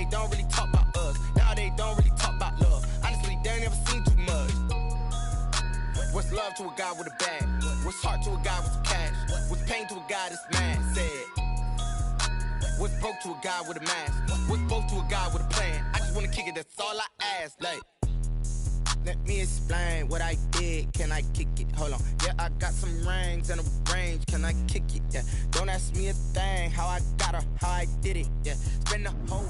Nowadays, don't really talk about us. Nowadays, don't really talk about love. Honestly, they ain't never seen too much. What's love to a guy with a bag? What's heart to a guy with some cash? What's pain to a guy that's mad? Said. What's broke to a guy with a mask? What's both to a guy with a plan? I just wanna kick it, that's all I ask. Like, let me explain what I did. Can I kick it? Hold on. Yeah, I got some rings and a range. Can I kick it? Yeah. Don't ask me a thing. How I got her, how I did it. Yeah. Spend the whole.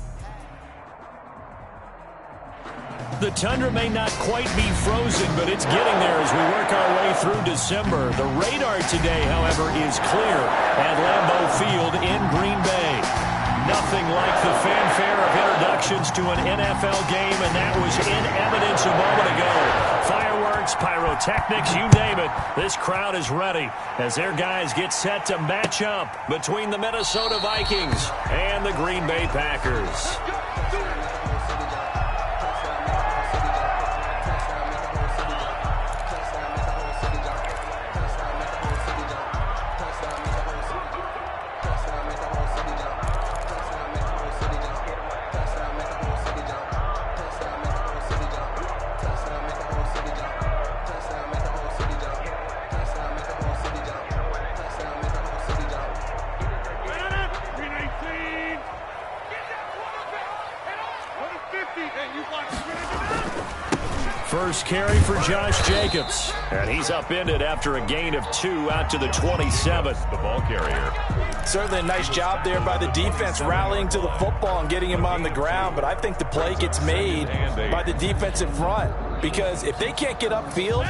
The tundra may not quite be frozen, but it's getting there as we work our way through December. The radar today, however, is clear at Lambeau Field in Green Bay. Nothing like the fanfare of introductions to an NFL game, and that was in evidence a moment ago. Fireworks, pyrotechnics, you name it. This crowd is ready as their guys get set to match up between the Minnesota Vikings and the Green Bay Packers. First carry for Josh Jacobs. And he's upended after a gain of 2 out to the 27th. The ball carrier. Certainly a nice job there by the defense rallying to the football and getting him on the ground. But I think the play gets made by the defensive front. Because if they can't get upfield,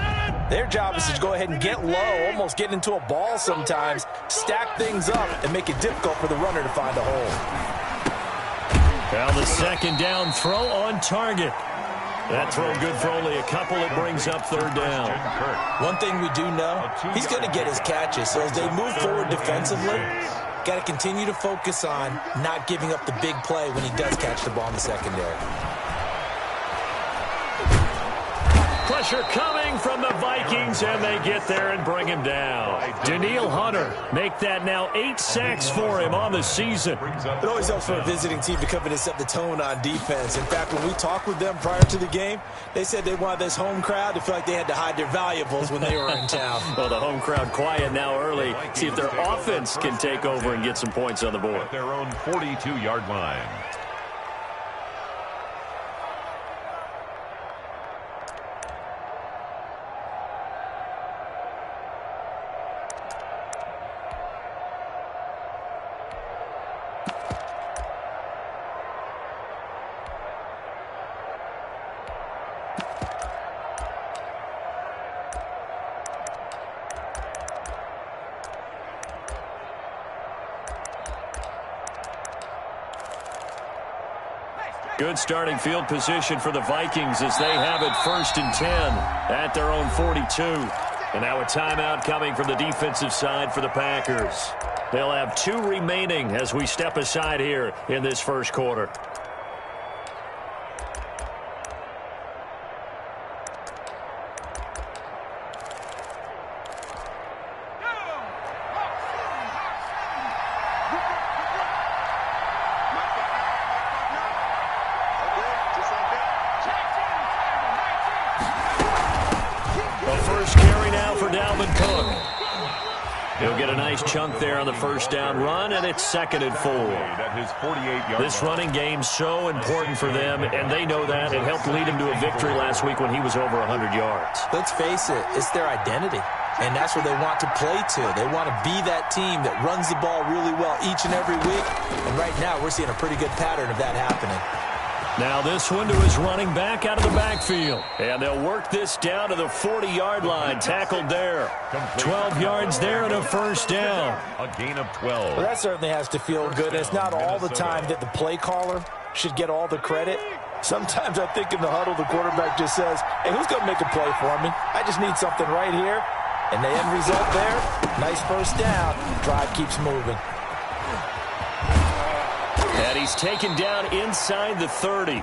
their job is to go ahead and get low, almost get into a ball sometimes, stack things up, and make it difficult for the runner to find a hole. Now the second down throw on target. That throw good for only a couple. It brings up third down. One thing we do know, he's going to get his catches. So as they move forward defensively, got to continue to focus on not giving up the big play when he does catch the ball in the secondary. Pressure coming from the Vikings, and they get there and bring him down. Danielle Hunter make that now 8 sacks for him on the season. It always helps for a visiting team to come in and set the tone on defense. In fact, when we talked with them prior to the game, they said they wanted this home crowd to feel like they had to hide their valuables when they were in town. Well, the home crowd quiet now early. See if their offense can take over and get some points on the board. At their own 42-yard line. Good starting field position for the Vikings as they have it 1st and 10 at their own 42. And now a timeout coming from the defensive side for the Packers. They'll have 2 remaining as we step aside here in this first quarter. He'll get a nice chunk there on the first down run, and it's 2nd and 4. This running game's so important for them, and they know that. It helped lead him to a victory last week when he was over 100 yards. Let's face it, it's their identity, and that's where they want to play to. They want to be that team that runs the ball really well each and every week, and right now we're seeing a pretty good pattern of that happening. Now this one to his running back out of the backfield. And they'll work this down to the 40-yard line. Tackled there. 12 yards there and a first down. A gain of 12. Well, that certainly has to feel good. It's not all the time that the play caller should get all the credit. Sometimes I think in the huddle the quarterback just says, hey, who's going to make a play for me? I just need something right here. And the end result there, nice first down. Drive keeps moving. And he's taken down inside the 30.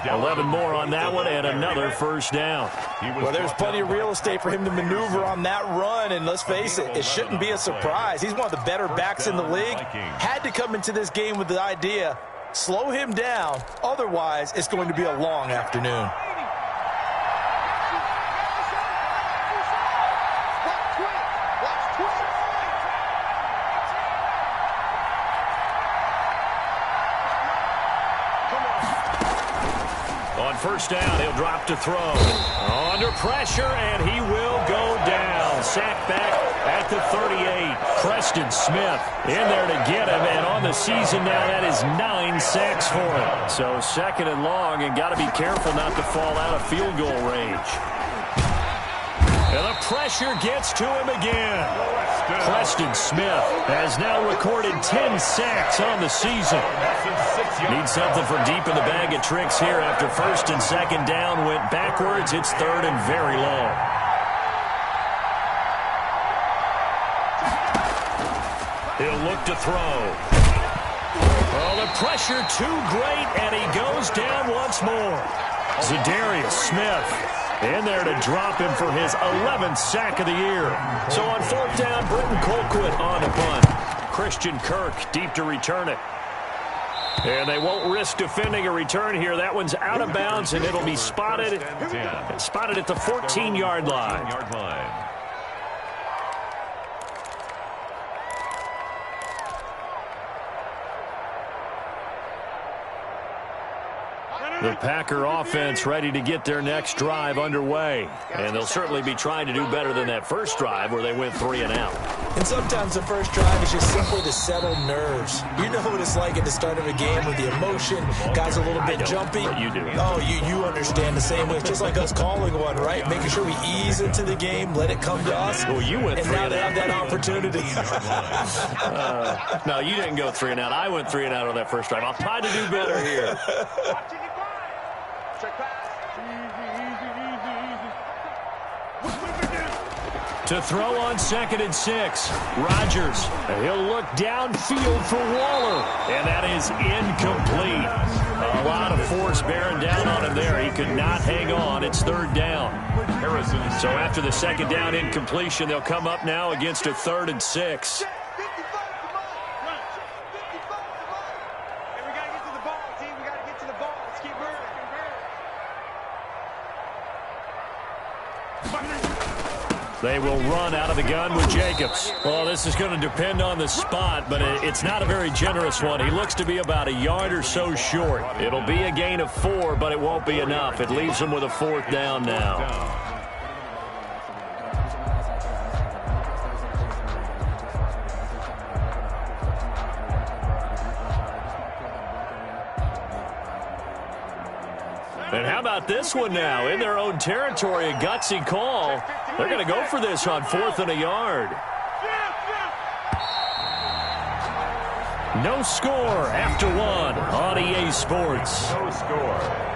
11 more on that one and another first down. Well, there's plenty of real estate for him to maneuver on that run, and let's face it, it shouldn't be a surprise. He's one of the better backs in the league. Had to come into this game with the idea Slow him down. Otherwise, it's going to be a long afternoon. On first down, he'll drop to throw. Under pressure, and he will go down. Sacked back at the 38. Preston Smith in there to get him, and on the season now, that is 9 sacks for him. So second and long, and got to be careful not to fall out of field goal range. And the pressure gets to him again. Preston Smith has now recorded 10 sacks on the season. Needs something from deep in the bag of tricks here after first and second down went backwards. It's third and very long. He'll look to throw. Oh, the pressure too great, and he goes down once more. Zadarius Smith in there to drop him for his 11th sack of the year. So on fourth down, Britton Colquitt on the punt. Christian Kirk deep to return it. And they won't risk defending a return here. That one's out of bounds, and it'll be spotted at the 14-yard line. The Packer offense ready to get their next drive underway. And they'll certainly be trying to do better than that first drive where they went 3 and out. And sometimes the first drive is just simply to settle nerves. You know what it's like at the start of a game with the emotion. Guys a little bit jumpy. But you do. Oh, you understand the same way. It's just like us calling one, right? Making sure we ease into the game, let it come to us. Well, you went 3 and now and they out. have that opportunity. No, you didn't go 3 and out. I went 3 and out on that first drive. I'll try to do better here. To throw on 2nd and 6. Rodgers. He'll look downfield for Waller. And that is incomplete. A lot of force bearing down on him there. He could not hang on. It's third down. So after the second down incompletion, they'll come up now against a 3rd and 6. They will run out of the gun with Jacobs. Well, this is going to depend on the spot, but it's not a very generous one. He looks to be about a yard or so short. It'll be a gain of 4, but it won't be enough. It leaves them with a 4th down now. And how about this one now? In their own territory, a gutsy call. They're going to go for this on 4th and a yard. No score after 1 on EA Sports. No score.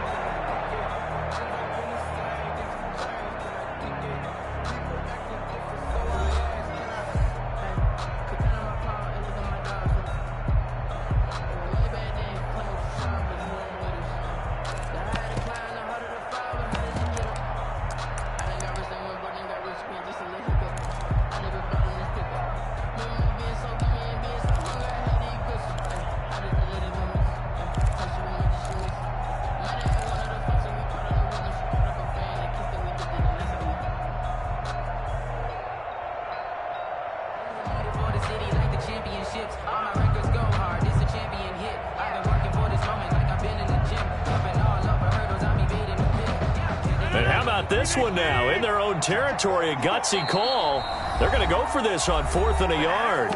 This one now in their own territory, a gutsy call. They're going to go for this on 4th and a yard.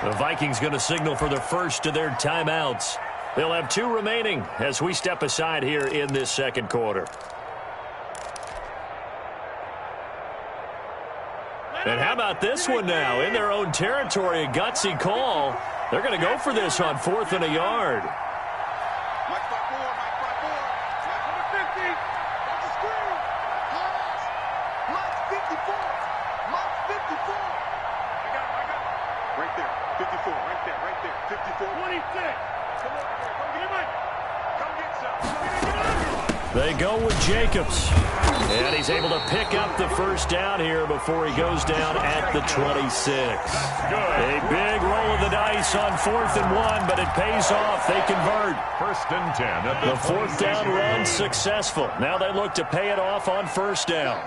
The Vikings going to signal for the first of their timeouts. They'll have 2 remaining as we step aside here in this second quarter. And how about this one now in their own territory, a gutsy call. They're going to go for this on 4th and a yard. They go with Jacobs. And he's able to pick up the first down here before he goes down at the 26. A big roll of the dice on 4th and 1, but it pays off. They convert. 1st and 10 at The 4th down run successful. Now they look to pay it off on 1st down.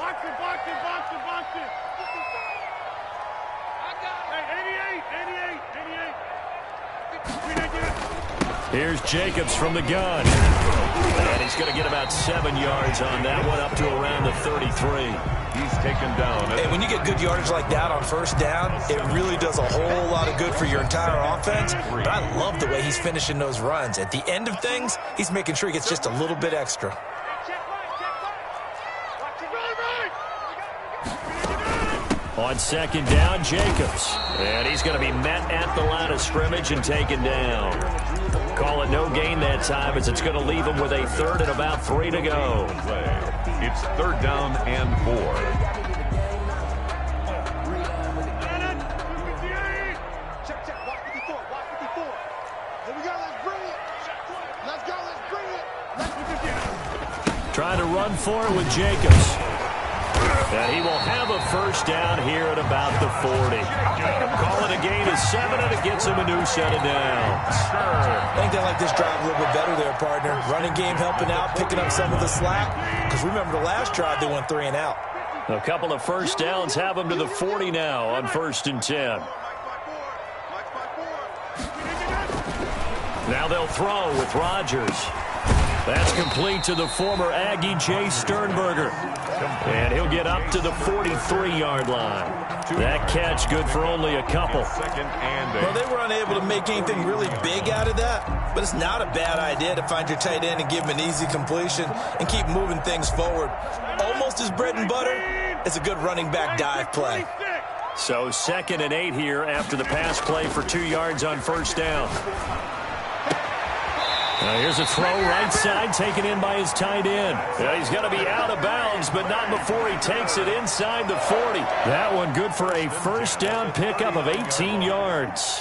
Here's Jacobs from the gun. And he's going to get about 7 yards on that one, up to around the 33. He's taken down. Hey, when you get good yardage like that on 1st down, it really does a whole lot of good for your entire offense. But I love the way he's finishing those runs. At the end of things, he's making sure he gets just a little bit extra. On 2nd down, Jacobs. And he's going to be met at the line of scrimmage and taken down. Call it no gain that time, as it's going to leave him with a 3rd and about 3 to go. It's 3rd down and 4. Trying to run for it with Jacobs. And he will have a 1st down here at about the 40. Call it a gain of 7, and it gets him a new set of downs. I think they like this drive a little bit better there, partner. Running game helping out, picking up some of the slack. Because remember, the last drive, they went 3 and out. A couple of 1st downs have him to the 40 now on 1st and 10. Now they'll throw with Rodgers. That's complete to the former Aggie, Jay Sternberger. And he'll get up to the 43-yard line. That catch good for only a couple. Well, they were unable to make anything really big out of that, but it's not a bad idea to find your tight end and give him an easy completion and keep moving things forward. Almost as bread and butter as a good running back dive play. So 2nd and 8 here after the pass play for 2 yards on 1st down. Now here's a throw right side taken in by his tight end. He's going to be out of bounds, but not before he takes it inside the 40. That one good for a 1st down pickup of 18 yards.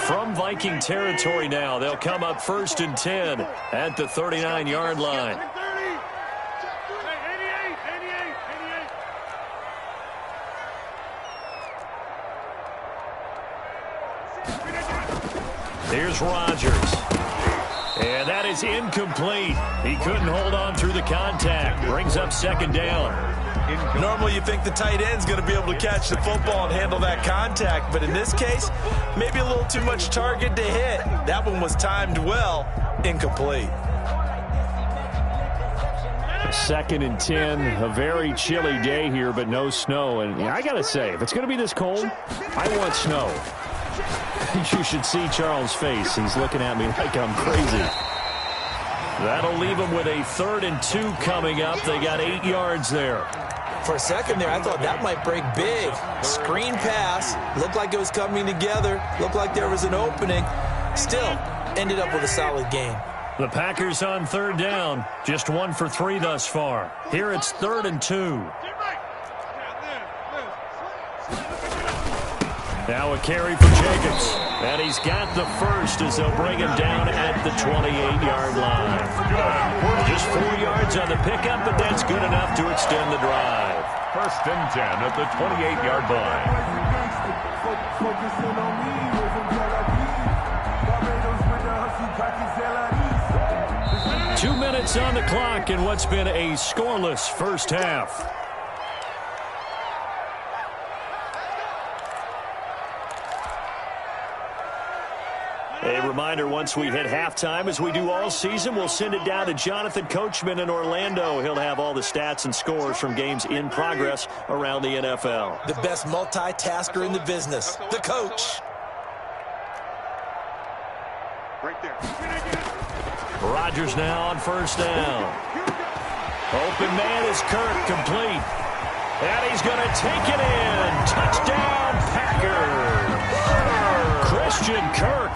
From Viking territory now, they'll come up 1st and 10 at the 39-yard line. Here's Rodgers. And that is incomplete. He couldn't hold on through the contact. Brings up 2nd down. Normally you think the tight end's going to be able to catch the football and handle that contact, but in this case, maybe a little too much target to hit. That one was timed well. Incomplete. 2nd and 10, a very chilly day here, but no snow. And I got to say, if it's going to be this cold, I want snow. You should see Charles' face. He's looking at me like I'm crazy. That'll leave him with a 3rd and 2 coming up. They got 8 yards there. For a second there, I thought that might break big. Screen pass. Looked like it was coming together. Looked like there was an opening. Still, ended up with a solid gain. The Packers on 3rd down. Just 1 for 3 thus far. Here it's 3rd and 2. Now a carry for Jacobs. And he's got the 1st as they'll bring him down at the 28-yard line. Just 4 yards on the pickup, but that's good enough to extend the drive. 1st and 10 at the 28-yard line. 2 minutes on the clock in what's been a scoreless first half. A reminder, once we hit halftime, as we do all season, we'll send it down to Jonathan Coachman in Orlando. He'll have all the stats and scores from games in progress around the NFL. The best multitasker in the business, the coach. Right there. Rodgers now on 1st down. Open man is Kirk, complete. And he's going to take it in. Touchdown, Packers. Christian Kirk,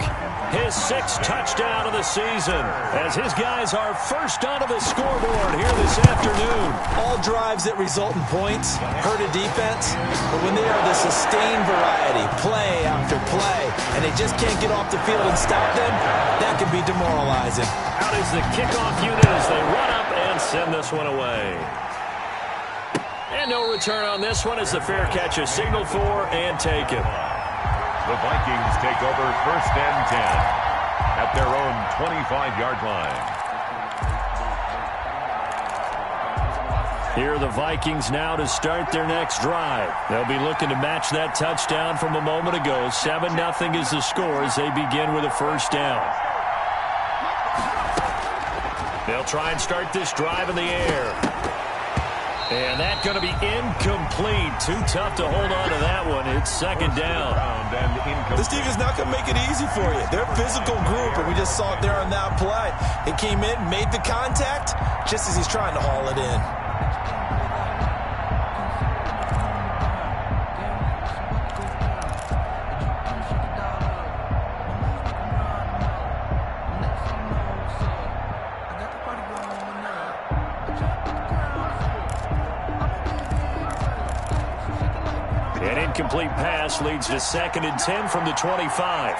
his 6th touchdown of the season, as his guys are first onto the scoreboard here this afternoon. All drives that result in points hurt a defense, but when they are the sustained variety, play after play, and they just can't get off the field and stop them, that can can be demoralizing. Out is the kickoff unit as they run up and send this one away. And no return on this one as the fair catch is signaled for and taken. The Vikings take over 1st and 10 at their own 25-yard line. Here are the Vikings now to start their next drive. They'll be looking to match that touchdown from a moment ago. 7-0 is the score as they begin with a first down. They'll try and start this drive in the air. And that's going to be incomplete. Too tough to hold on to that one. It's 2nd down. This defense is not going to make it easy for you. They're a physical group, and we just saw it there on that play. It came in, made the contact, just as he's trying to haul it in. An incomplete pass leads to 2nd and 10 from the 25.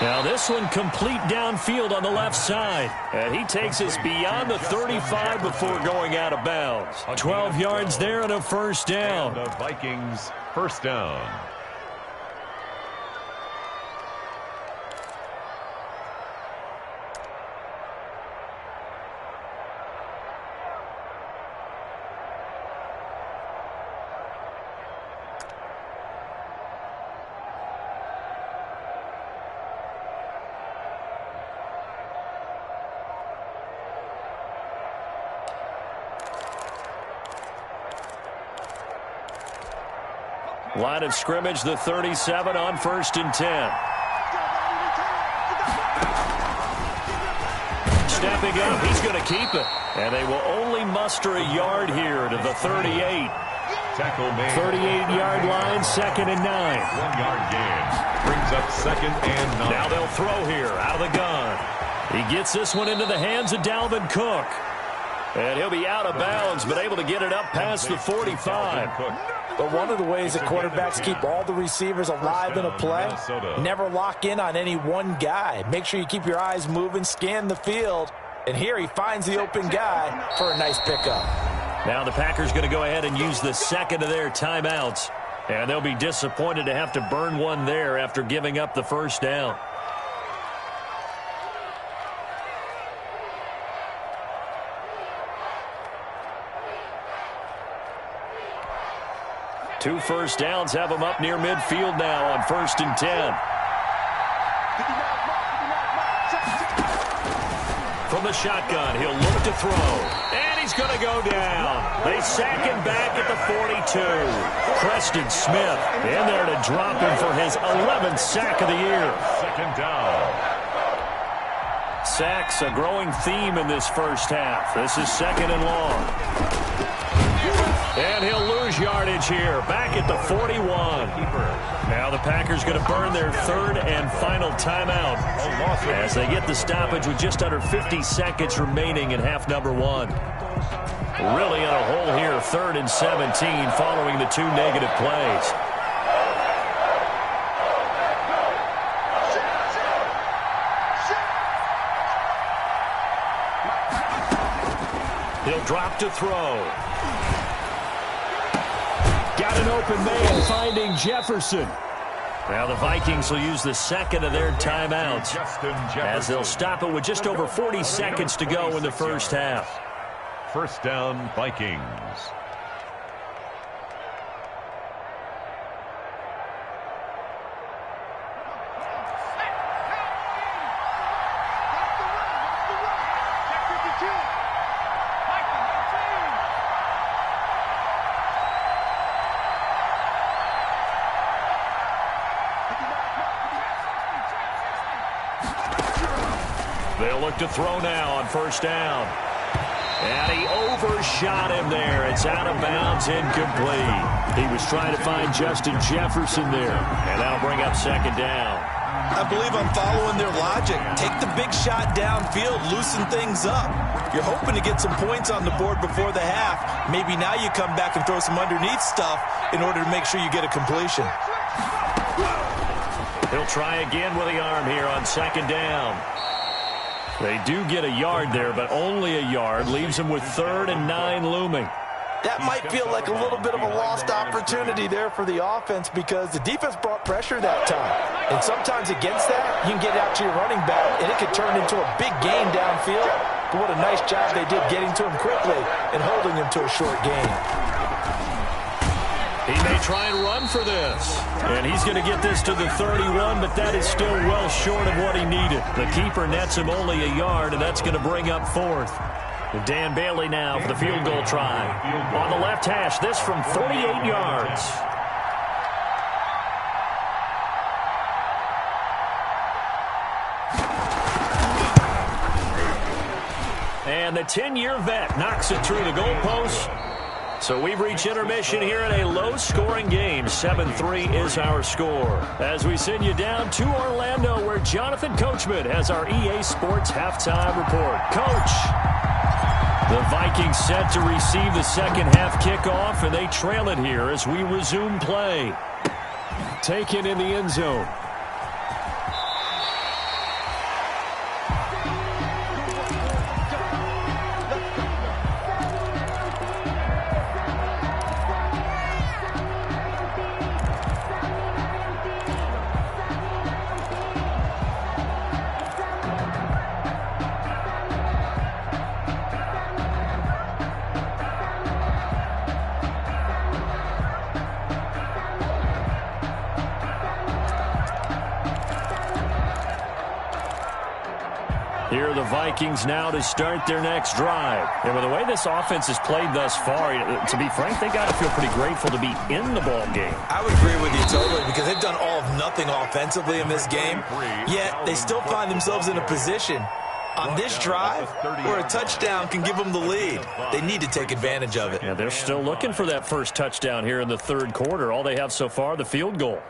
Now this one complete downfield on the left side. And he takes us beyond the 35 before going out of bounds. 12 yards there and a first down. And the Vikings first down. Line of scrimmage, the 37 on 1st and 10. Stepping up, he's going to keep it. And they will only muster a yard here to the 38. Tackle made. 38-yard line, 2nd and 9. 1-yard gain. Brings up 2nd and 9. Now they'll throw here out of the gun. He gets this one into the hands of Dalvin Cook. And he'll be out of bounds, but able to get it up past the 45. But one of the ways that quarterbacks keep all the receivers alive in a play, never lock in on any one guy. Make sure you keep your eyes moving, scan the field. And here he finds the open guy for a nice pickup. Now the Packers going to go ahead and use the 2nd of their timeouts. And they'll be disappointed to have to burn one there after giving up the first down. Two first downs have them up near midfield now on 1st and 10. From the shotgun, he'll look to throw. And he's going to go down. They sack him back at the 42. Preston Smith in there to drop him for his 11th sack of the year. 2nd down. Sacks, a growing theme in this first half. This is 2nd and long. And he'll lose yardage here, back at the 41. Now the Packers going to burn their 3rd and final timeout as they get the stoppage with just under 50 seconds remaining in half number 1. Really in a hole here, 3rd and 17 following the 2 negative plays. He'll drop to throw. Got an open man finding Jefferson. Now the Vikings will use the 2nd of their timeouts as they'll stop it with just over 40 seconds to go in the first half. First down, Vikings. They'll look to throw now on 1st down. And he overshot him there. It's out of bounds, incomplete. He was trying to find Justin Jefferson there. And that'll bring up 2nd down. I believe I'm following their logic. Take the big shot downfield, loosen things up. You're hoping to get some points on the board before the half. Maybe now you come back and throw some underneath stuff in order to make sure you get a completion. He'll try again with the arm here on second down. They do get a yard there, but only a yard. Leaves them with 3rd and 9 looming. That might feel like a little bit of a lost opportunity there for the offense because the defense brought pressure that time. And sometimes against that, you can get out to your running back, and it could turn into a big gain downfield. But what a nice job they did getting to him quickly and holding him to a short gain. He may try and run for this. And he's going to get this to the 31, but that is still well short of what he needed. The keeper nets him only a yard, and that's going to bring up 4th. Dan Bailey now for the field goal try. On the left hash, this from 48 yards. And the 10-year vet knocks it through the goalpost. So we've reached intermission here in a low-scoring game. 7-3 is our score. As we send you down to Orlando, where Jonathan Coachman has our EA Sports halftime report. Coach, the Vikings set to receive the second half kickoff, and they trail it here as we resume play. Taken in the end zone. Here are the Vikings now to start their next drive. And with the way this offense has played thus far, to be frank, they got to feel pretty grateful to be in the ball game. I would agree with you totally because they've done all of nothing offensively in this game, yet they still find themselves in a position on this drive where a touchdown can give them the lead. They need to take advantage of it. Yeah, they're still looking for that first touchdown here in the third quarter. All they have so far, the field goal.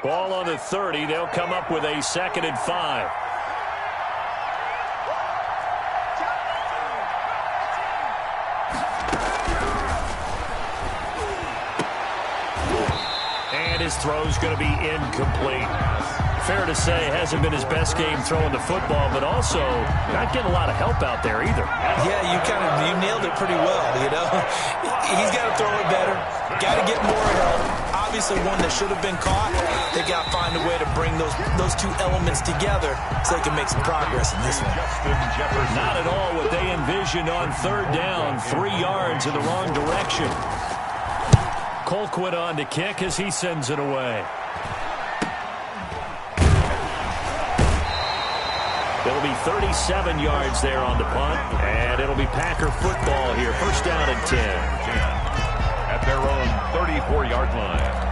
Ball on the 30. They'll come up with a 2nd and 5. And his throw's going to be incomplete. Fair to say, hasn't been his best game throwing the football, but also not getting a lot of help out there either. Yeah, you nailed it pretty well, you know. He's got to throw it better. Got to get more help. Obviously one that should have been caught. They got to find a way to bring those two elements together so they can make some progress in this one. Not at all what they envisioned on 3rd down. 3 yards in the wrong direction. Colquitt on to kick as he sends it away. It'll be 37 yards there on the punt, and it'll be Packer football here. 1st down and 10. At their own 34-yard line.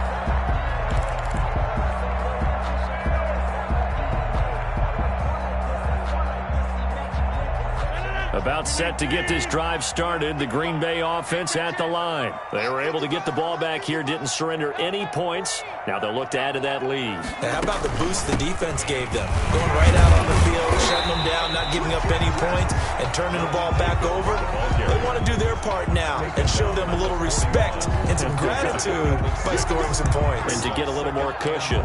About set to get this drive started. The Green Bay offense at the line. They were able to get the ball back here, didn't surrender any points. Now they'll look to add to that lead. Now, how about the boost the defense gave them? Going right out on the field, shutting them down, not giving up any points, and turning the ball back over. They want to do their part now and show them a little respect and some gratitude by scoring some points. And to get a little more cushion.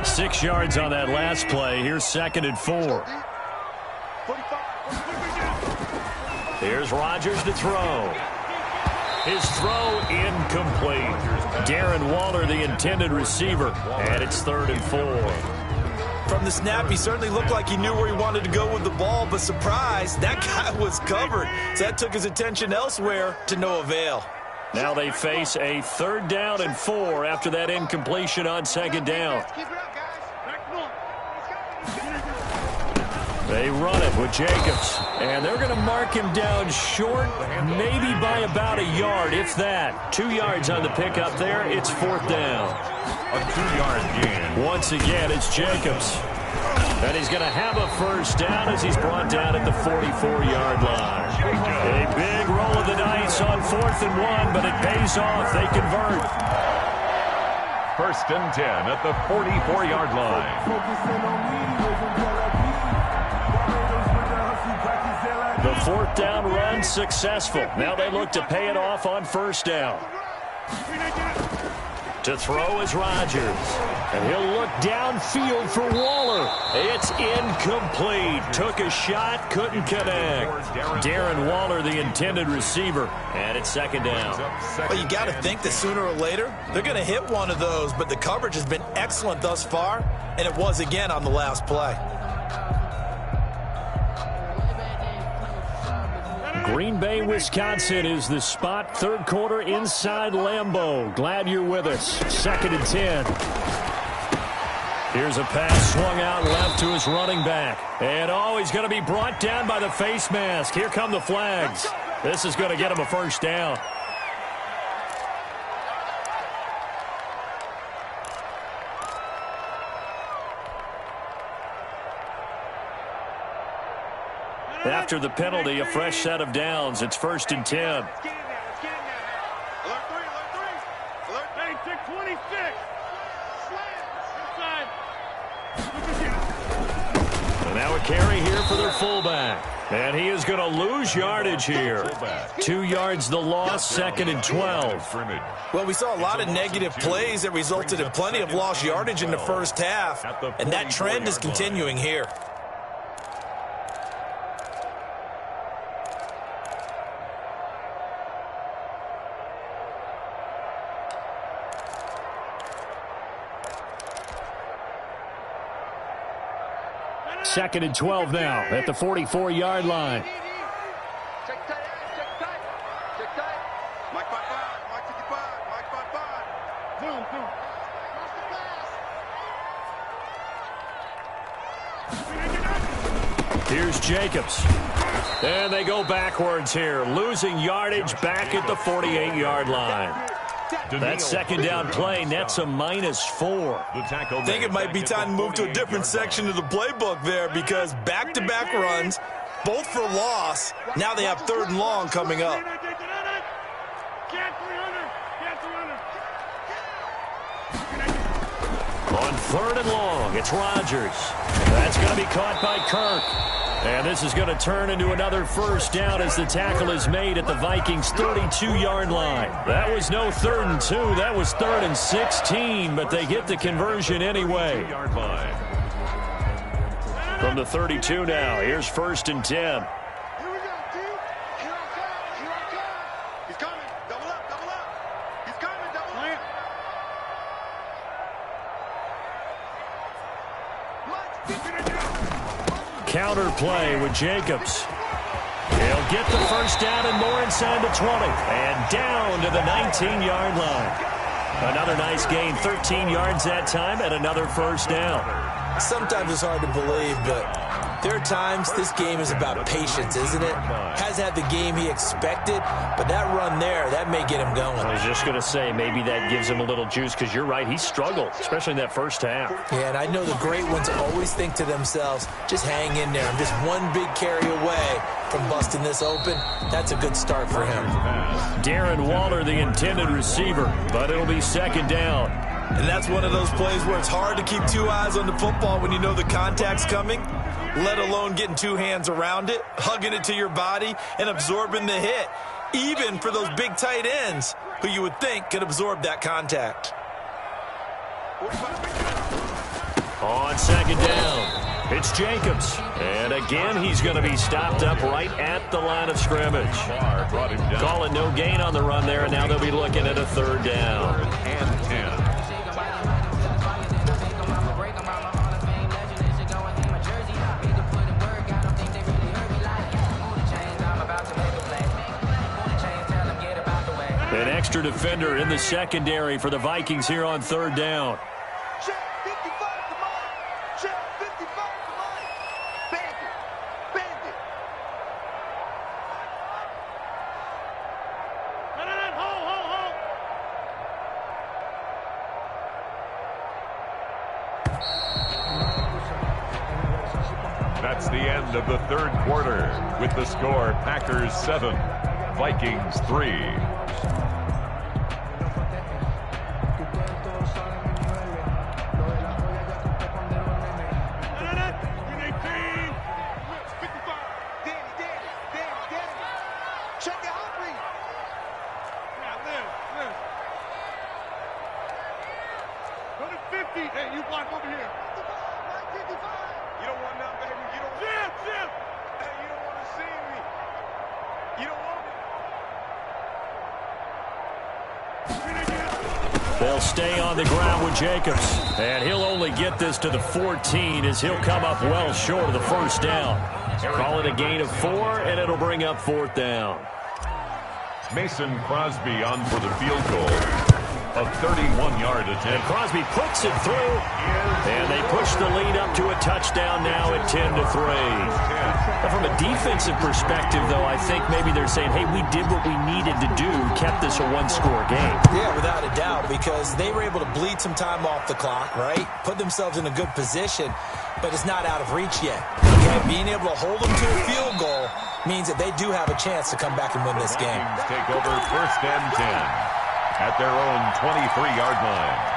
6 yards on that last play. Here's 2nd and 4. Here's Rodgers to throw. His throw incomplete. Darren Waller, the intended receiver, and it's 3rd and 4. From the snap, he certainly looked like he knew where he wanted to go with the ball, but surprise, that guy was covered. So that took his attention elsewhere to no avail. Now they face a 3rd down and 4 after that incompletion on 2nd down. They run it with Jacobs, and they're going to mark him down short, maybe by about a yard, if that. 2 yards on the pickup there. It's 4th down. A 2-yard gain. Once again, it's Jacobs. And he's going to have a first down as he's brought down at the 44-yard line. A big roll of the dice on 4th and 1, but it pays off. They convert. 1st and 10 at the 44-yard line. The 4th down run successful. Now they look to pay it off on 1st down. To throw is Rodgers. And he'll look downfield for Waller. It's incomplete. Took a shot, couldn't connect. Darren Waller, the intended receiver. And it's 2nd down. Well, you got to think that sooner or later, they're going to hit one of those. But the coverage has been excellent thus far. And it was again on the last play. Green Bay, Wisconsin is the spot. 3rd quarter inside Lambeau. Glad you're with us. 2nd and 10. Here's a pass swung out left to his running back. And he's going to be brought down by the face mask. Here come the flags. This is going to get him a first down. After the penalty, a fresh set of downs. It's 1st and 10. Alert 3. Alert 26. And now a carry here for their fullback. And he is going to lose yardage here. 2 yards the loss, 2nd and 12. Well, we saw a lot of negative plays that resulted in plenty of lost yardage in the first half. And that trend is continuing here. Second and 12 now at the 44-yard line. Check tight. Mike 5-5. Mike 55. Mike 5-5. Zoom. Here's Jacobs. And they go backwards here, losing yardage back at the 48-yard line. That 2nd down play nets a -4. I think it might be time to move to a different section of the playbook there because back-to-back runs, both for loss. Now they have 3rd and long coming up. On 3rd and long, it's Rodgers. That's going to be caught by Kirk. And this is going to turn into another first down as the tackle is made at the Vikings' 32-yard line. That was no 3rd and 2. That was 3rd and 16, but they get the conversion anyway. From the 32 now, here's 1st and 10. He's coming. Double up. He's coming. Double up. Counter play with Jacobs. He'll get the first down and more inside the 20. And down to the 19-yard line. Another nice gain, 13 yards that time, and another first down. Sometimes it's hard to believe, but there are times this game is about patience, isn't it? Has had the game he expected, but that run there, that may get him going. I was just going to say, maybe that gives him a little juice, because you're right, he struggled, especially in that first half. Yeah, and I know the great ones always think to themselves, just hang in there. I'm just one big carry away from busting this open. That's a good start for him. Darren Waller, the intended receiver, but it'll be 2nd down. And that's one of those plays where it's hard to keep 2 eyes on the football when you know the contact's coming, let alone getting 2 hands around it, hugging it to your body, and absorbing the hit, even for those big tight ends who you would think could absorb that contact. On 2nd down, it's Jacobs. And again, he's going to be stopped up right at the line of scrimmage. Calling no gain on the run there, and now they'll be looking at a 3rd down. And 10. An extra defender in the secondary for the Vikings here on 3rd down. Check 55 to Mike. Check 55 to Mike. Bandit. Hold. That's the end of the third quarter with the score Packers 7, Vikings 3. Hey, you block over here. 55. You don't want none, baby. You don't. Jim. Hey, you don't want to see me. You don't want me. They'll stay on the ground with Jacobs. And he'll only get this to the 14 as he'll come up well short of the first down. Call it a gain of 4, and it'll bring up 4th down. Mason Crosby on for the field goal. A 31-yard attempt. And Crosby puts it through. And they push the lead up to a touchdown now at 10-3. Now from a defensive perspective, though, I think maybe they're saying, hey, we did what we needed to do, kept this a one-score game. Yeah, without a doubt, because they were able to bleed some time off the clock, right? Put themselves in a good position, but it's not out of reach yet. Okay, being able to hold them to a field goal means that they do have a chance to come back and win this game. Take over 1st and 10. At their own 23-yard line.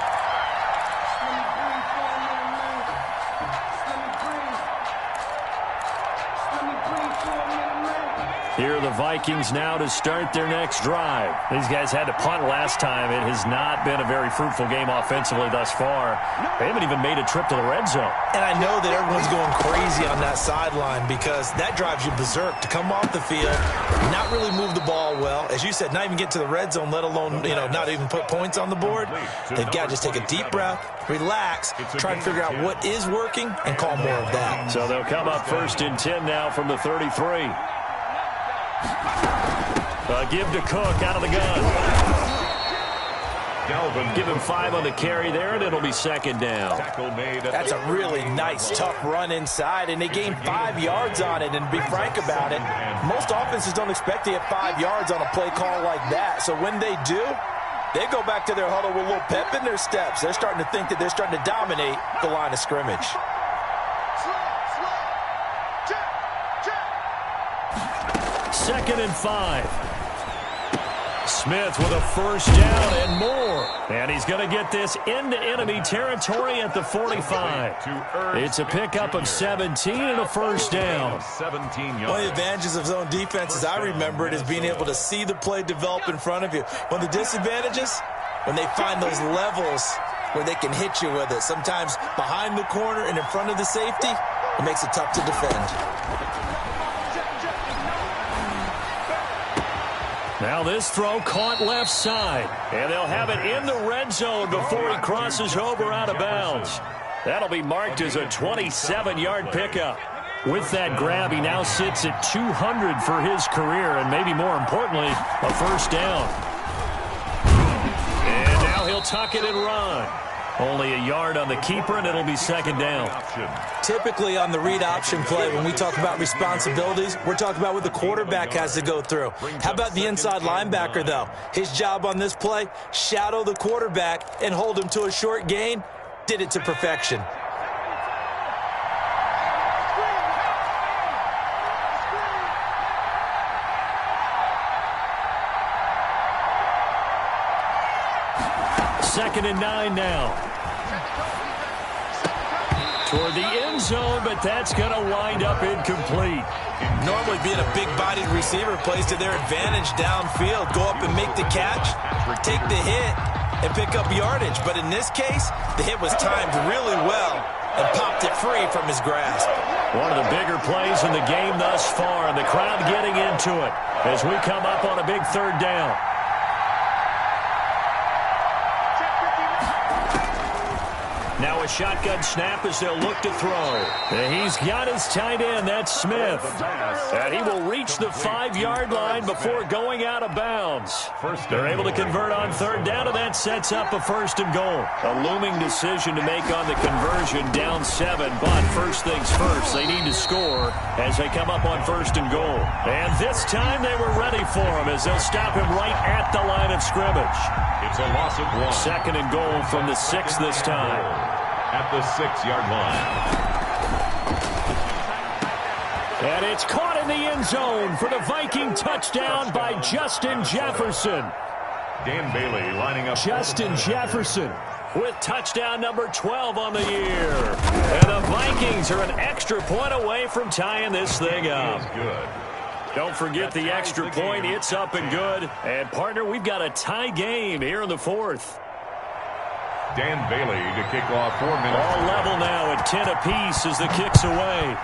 Here are the Vikings now to start their next drive. These guys had to punt last time. It has not been a very fruitful game offensively thus far. They haven't even made a trip to the red zone. And I know that everyone's going crazy on that sideline because that drives you berserk to come off the field, not really move the ball well. As you said, not even get to the red zone, let alone, not even put points on the board. They've got to just take a deep breath, relax, try and figure out what is working, and call more of that. So they'll come up 1st and 10 now from the 33. Give to Cook out of the gun. Give him 5 on the carry there, and it'll be 2nd down. That's a really nice, tough run inside, and they gained 5 yards on it. And to be frank about it, most offenses don't expect to get 5 yards on a play call like that. So when they do, they go back to their huddle with a little pep in their steps. They're starting to think that they're starting to dominate the line of scrimmage. 2nd and 5. Smith with a 1st down and more. And he's going to get this into enemy territory at the 45. It's a pickup of 17 and a 1st down. 17 yards. One of the advantages of zone defense, as I remember it, is being able to see the play develop in front of you. One of the disadvantages, when they find those levels where they can hit you with it. Sometimes behind the corner and in front of the safety, it makes it tough to defend. Now this throw caught left side. And they'll have it in the red zone before he crosses over out of bounds. That'll be marked as a 27-yard pickup. With that grab, he now sits at 200 for his career, and maybe more importantly, a 1st down. And now he'll tuck it and run. Only a yard on the keeper, and it'll be 2nd down. Typically on the read option play, when we talk about responsibilities, we're talking about what the quarterback has to go through. How about the inside linebacker, though? His job on this play, shadow the quarterback and hold him to a short gain. Did it to perfection. Second and 9 now. Toward the end zone, but that's going to wind up incomplete. Normally being a big-bodied receiver plays to their advantage downfield. Go up and make the catch, take the hit, and pick up yardage. But in this case, the hit was timed really well and popped it free from his grasp. One of the bigger plays in the game thus far, and the crowd getting into it as we come up on a big 3rd down. Now a shotgun snap as they'll look to throw. And he's got his tight end, that's Smith. And he will reach the 5-yard line before going out of bounds. They're able to convert on 3rd down, and that sets up a 1st and goal. A looming decision to make on the conversion, down 7. But first things first, they need to score as they come up on 1st and goal. And this time they were ready for him as they'll stop him right at the line of scrimmage. It's a loss of 1. 2nd and goal from the 6 this time. At the 6-yard line. And it's caught in the end zone for the Viking touchdown by Justin Jefferson. Dan Bailey lining up. Justin Jefferson with touchdown number 12 on the year. And the Vikings are an extra point away from tying this thing up. Good. Don't forget the extra point. It's up and good. And, partner, we've got a tie game here in the fourth. Dan Bailey to kick off 4 minutes. All level now at 10 apiece as the kick's away.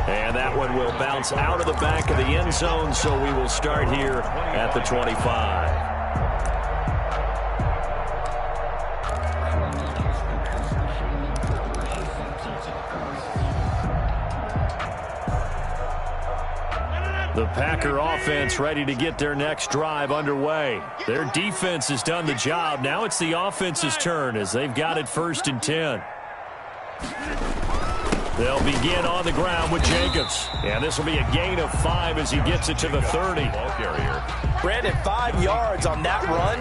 And that one will bounce out of the back of the end zone, so we will start here at the 25. The Packer offense ready to get their next drive underway. Their defense has done the job. Now it's the offense's turn as they've got it 1st and 10. They'll begin on the ground with Jacobs. And this will be a gain of 5 as he gets it to the 30. Ball carrier. Brandon, 5 yards on that run.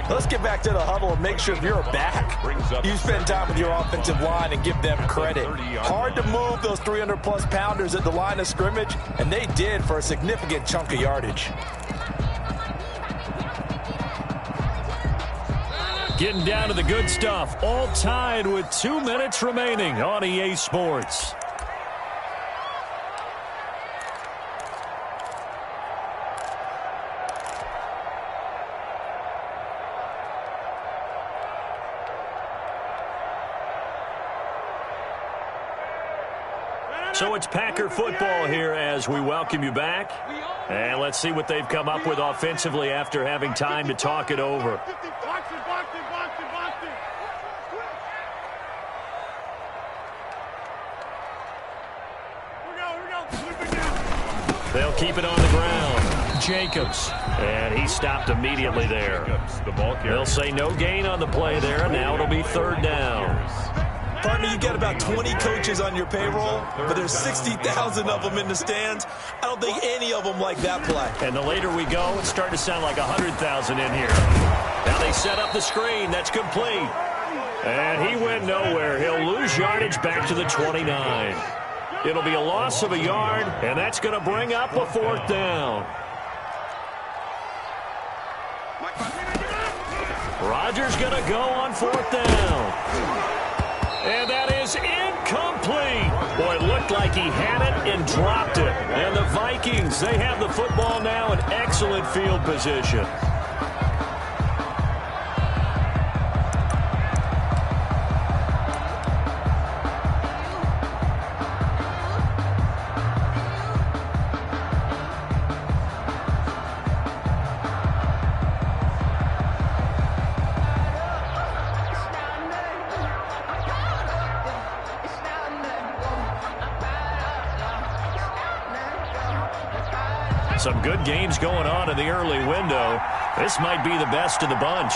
Let's get back to the huddle and make sure if you're a back, you spend time with your offensive line and give them credit. Hard to move those 300-plus pounders at the line of scrimmage, and they did for a significant chunk of yardage. Getting down to the good stuff. All tied with 2 minutes remaining on EA Sports. So it's Packer football here as we welcome you back. And let's see what they've come up with offensively after having time to talk it over. They'll keep it on the ground. Jacobs. And he stopped immediately there. They'll say no gain on the play there. Now it'll be 3rd down. Partner, you got about 20 coaches on your payroll, but there's 60,000 of them in the stands. I don't think any of them like that play. And the later we go, it's starting to sound like 100,000 in here. Now they set up the screen. That's complete. And he went nowhere. He'll lose yardage back to the 29. It'll be a loss of a yard, and that's going to bring up a 4th down. Rodgers going to go on 4th down. And that is incomplete. Boy, it looked like he had it and dropped it. And the Vikings, they have the football now in excellent field position. Some good games going on in the early window. This might be the best of the bunch.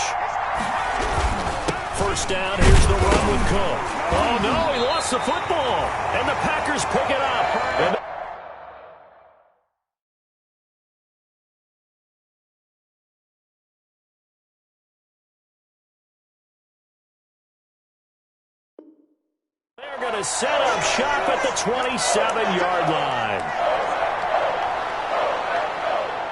1st down, here's the run with Cook. Oh, no, he lost the football. And the Packers pick it up. And they're going to set up shop at the 27-yard line.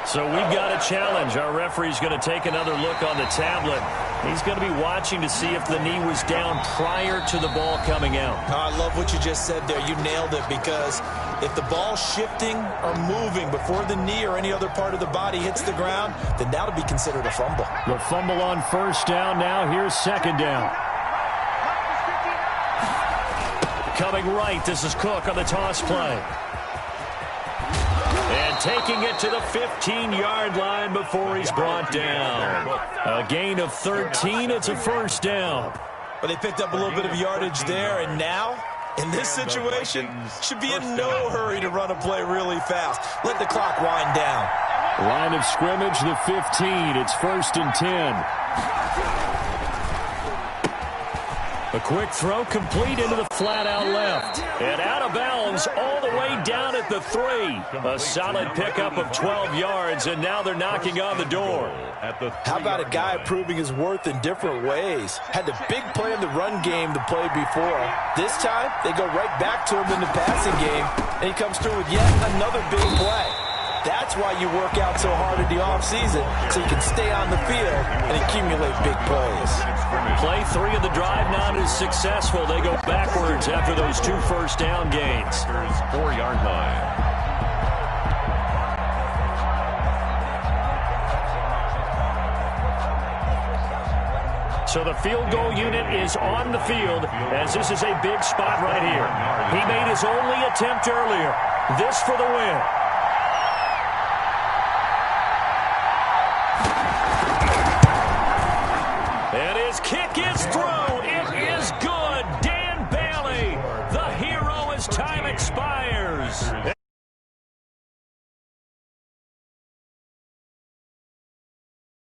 So we've got a challenge. Our referee's going to take another look on the tablet. He's going to be watching to see if the knee was down prior to the ball coming out. I love what you just said there. You nailed it, because if the ball's shifting or moving before the knee or any other part of the body hits the ground, then that'll be considered a fumble. The fumble on 1st down. Now here's 2nd down. Coming right, this is Cook on the toss play. And taking it to the 15-yard line before he's brought down. A gain of 13. It's a 1st down. But they picked up a little bit of yardage there, and now, in this situation, should be in no hurry to run a play really fast. Let the clock wind down. Line of scrimmage, the 15. It's 1st and 10. A quick throw complete into the flat out left. And out of bounds all the way down at the 3. A solid pickup of 12 yards, and now they're knocking on the door. How about a guy proving his worth in different ways? Had the big play in the run game to play before. This time, they go right back to him in the passing game, and he comes through with yet another big play. That's why you work out so hard in the offseason, so you can stay on the field and accumulate big plays. Play 3 of the drive not as successful. They go backwards after those 2 first down gains. 4-yard line. So the field goal unit is on the field as this is a big spot right here. He made his only attempt earlier. This for the win. And his kick is through. It is good. Dan Bailey, the hero as time expires.